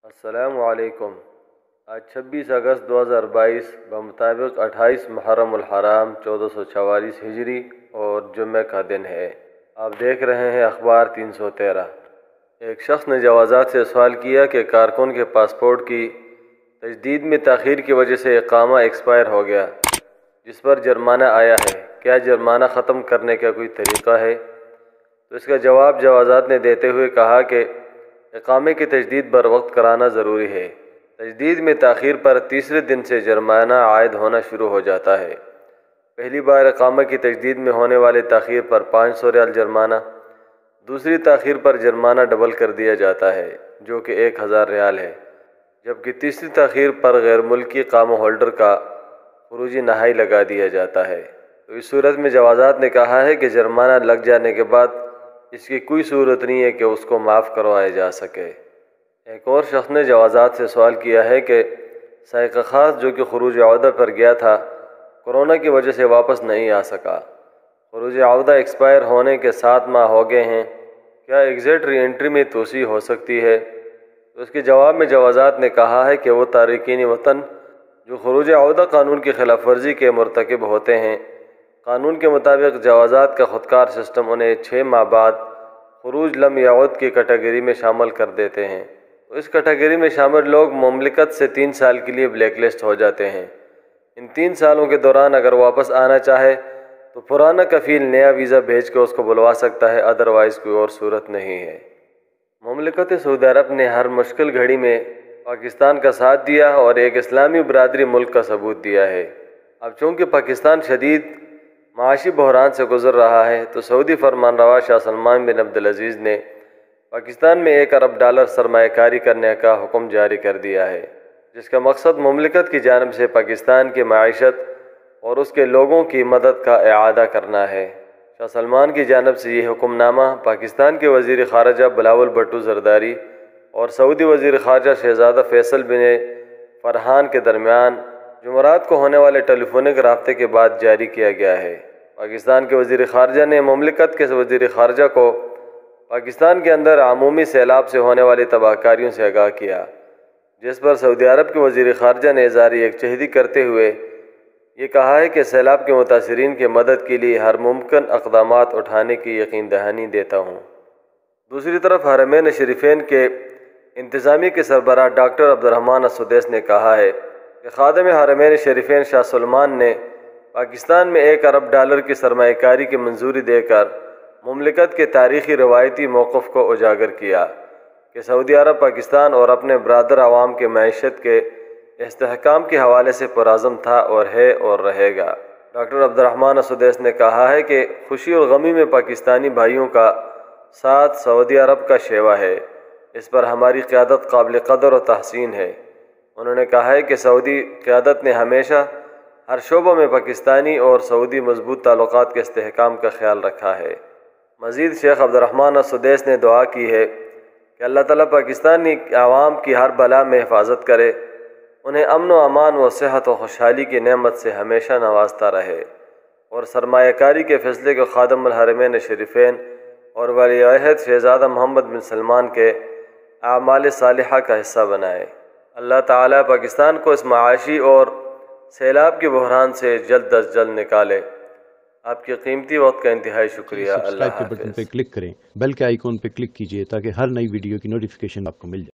السلام علیکم۔ آج 26 اگست 2022 بمطابق 28 محرم الحرام 1444 ہجری اور جمعہ کا دن ہے۔ آپ دیکھ رہے ہیں اخبار 313۔ ایک شخص نے جوازات سے سوال کیا کہ کارکن کے پاسپورٹ کی تجدید میں تاخیر کی وجہ سے اقامہ ایکسپائر ہو گیا، جس پر جرمانہ آیا ہے، کیا جرمانہ ختم کرنے کا کوئی طریقہ ہے؟ تو اس کا جواب جوازات نے دیتے ہوئے کہا کہ اقامے کی تجدید بر وقت کرانا ضروری ہے۔ تجدید میں تاخیر پر تیسرے دن سے جرمانہ عائد ہونا شروع ہو جاتا ہے۔ پہلی بار اقامہ کی تجدید میں ہونے والے تاخیر پر 500 ریال جرمانہ، دوسری تاخیر پر جرمانہ ڈبل کر دیا جاتا ہے جو کہ 1000 ریال ہے، جبکہ تیسری تاخیر پر غیر ملکی اقامہ ہولڈر کا خروجی نہائی لگا دیا جاتا ہے۔ تو اس صورت میں جوازات نے کہا ہے کہ جرمانہ لگ جانے کے بعد اس کی کوئی صورت نہیں ہے کہ اس کو معاف کروایا جا سکے۔ ایک اور شخص نے جوازات سے سوال کیا ہے کہ سائق خاص جو کہ خروج عودہ پر گیا تھا، کورونا کی وجہ سے واپس نہیں آ سکا۔ خروج عودہ ایکسپائر ہونے کے 7 ماہ ہو گئے ہیں، کیا ایگزٹ ری انٹری میں توسیع ہو سکتی ہے؟ تو اس کے جواب میں جوازات نے کہا ہے کہ وہ تارکین وطن جو خروج عودہ قانون کی خلاف ورزی کے مرتکب ہوتے ہیں، قانون کے مطابق جوازات کا خودکار سسٹم انہیں 6 ماہ بعد خروج لم یعود کی کیٹیگری میں شامل کر دیتے ہیں۔ تو اس کیٹیگری میں شامل لوگ مملکت سے 3 سال کے لیے بلیک لسٹ ہو جاتے ہیں۔ ان 3 سالوں کے دوران اگر واپس آنا چاہے تو پرانا کفیل نیا ویزا بھیج کے اس کو بلوا سکتا ہے، ادروائز کوئی اور صورت نہیں ہے۔ مملکت سعودی عرب نے ہر مشکل گھڑی میں پاکستان کا ساتھ دیا اور ایک اسلامی برادری ملک کا ثبوت دیا ہے۔ اب چونکہ پاکستان شدید معاشی بحران سے گزر رہا ہے، تو سعودی فرمان روا شاہ سلمان بن عبدالعزیز نے پاکستان میں $1 ارب سرمایہ کاری کرنے کا حکم جاری کر دیا ہے، جس کا مقصد مملکت کی جانب سے پاکستان کی معیشت اور اس کے لوگوں کی مدد کا اعادہ کرنا ہے۔ شاہ سلمان کی جانب سے یہ حکم نامہ پاکستان کے وزیر خارجہ بلاول بھٹو زرداری اور سعودی وزیر خارجہ شہزادہ فیصل بن فرحان کے درمیان جمعرات کو ہونے والے ٹیلی فونک رابطے کے بعد جاری کیا گیا ہے۔ پاکستان کے وزیر خارجہ نے مملکت کے وزیر خارجہ کو پاکستان کے اندر عمومی سیلاب سے ہونے والی تباہ کاریوں سے آگاہ کیا، جس پر سعودی عرب کے وزیر خارجہ نے اظہار یکجہتی کرتے ہوئے یہ کہا ہے کہ سیلاب کے متاثرین کی مدد کے لیے ہر ممکن اقدامات اٹھانے کی یقین دہانی دیتا ہوں۔ دوسری طرف حرمین شریفین کے انتظامیہ کے سربراہ ڈاکٹر عبدالرحمن السدیس نے کہا ہے کہ خادم حرمین شریفین شاہ سلمان نے پاکستان میں $1 ارب کی سرمایہ کاری کی منظوری دے کر مملکت کے تاریخی روایتی موقف کو اجاگر کیا کہ سعودی عرب پاکستان اور اپنے برادر عوام کے معیشت کے استحکام کے حوالے سے پرعزم تھا اور ہے اور رہے گا۔ ڈاکٹر عبدالرحمن السدیس نے کہا ہے کہ خوشی اور غمی میں پاکستانی بھائیوں کا ساتھ سعودی عرب کا شیوا ہے، اس پر ہماری قیادت قابل قدر و تحسین ہے۔ انہوں نے کہا ہے کہ سعودی قیادت نے ہمیشہ ہر شعبوں میں پاکستانی اور سعودی مضبوط تعلقات کے استحکام کا خیال رکھا ہے۔ مزید شیخ عبدالرحمن السدیس نے دعا کی ہے کہ اللہ تعالیٰ پاکستانی عوام کی ہر بلا میں حفاظت کرے، انہیں امن و امان و صحت و خوشحالی کی نعمت سے ہمیشہ نوازتا رہے، اور سرمایہ کاری کے فیصلے کو خادم الحرمین شریفین اور ولی عہد شہزادہ محمد بن سلمان کے اعمال صالحہ کا حصہ بنائے۔ اللہ تعالیٰ پاکستان کو اس معاشی اور سیلاب کے بحران سے جلد از جلد نکالے۔ آپ کے قیمتی وقت کا انتہائی شکریہ۔ اللہ سبسکرائب کے بٹن پہ کلک کریں، بیل کے آئیکن پہ کلک کیجئے تاکہ ہر نئی ویڈیو کی نوٹیفیکیشن آپ کو مل جائے۔